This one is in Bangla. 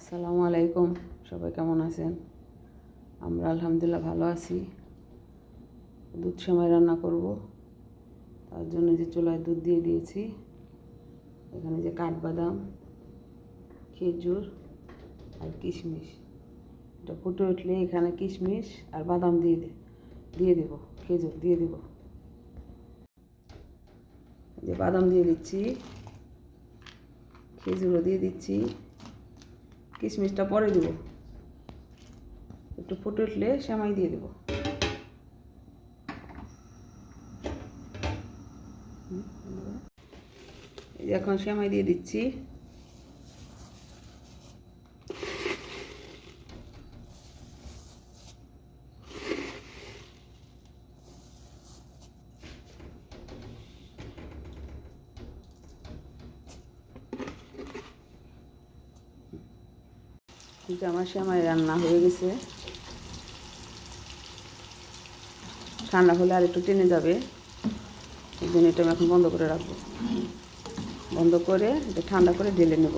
আসসালামু আলাইকুম, সবাই কেমন আছেন? আমরা আলহামদুলিল্লাহ ভালো আছি। দুধ সেমাই রান্না করব, তার জন্য যে চুলায় দুধ দিয়ে দিয়েছি। এখানে যে কাঠবাদাম, খেজুর আর কিশমিশ, এটা ফুটে উঠলে এখানে কিশমিশ আর বাদাম দিয়ে দেব, খেজুর দিয়ে দেব। যে বাদাম দিয়ে দিচ্ছি, খেজুরও দিয়ে দিচ্ছি, কিশমিশটা পরে দেব। একটু ফুটে উঠলে সেমাই দিয়ে দেব। এখন সেমাই দিয়ে দিচ্ছি। কিন্তু আমার সেমাই রান্না হয়ে গেছে। ঠান্ডা হলে আর একটু টেনে যাবে, এই জন্য এটা আমি এখন বন্ধ করে রাখবো। বন্ধ করে এটা ঠান্ডা করে ঢেলে নেব।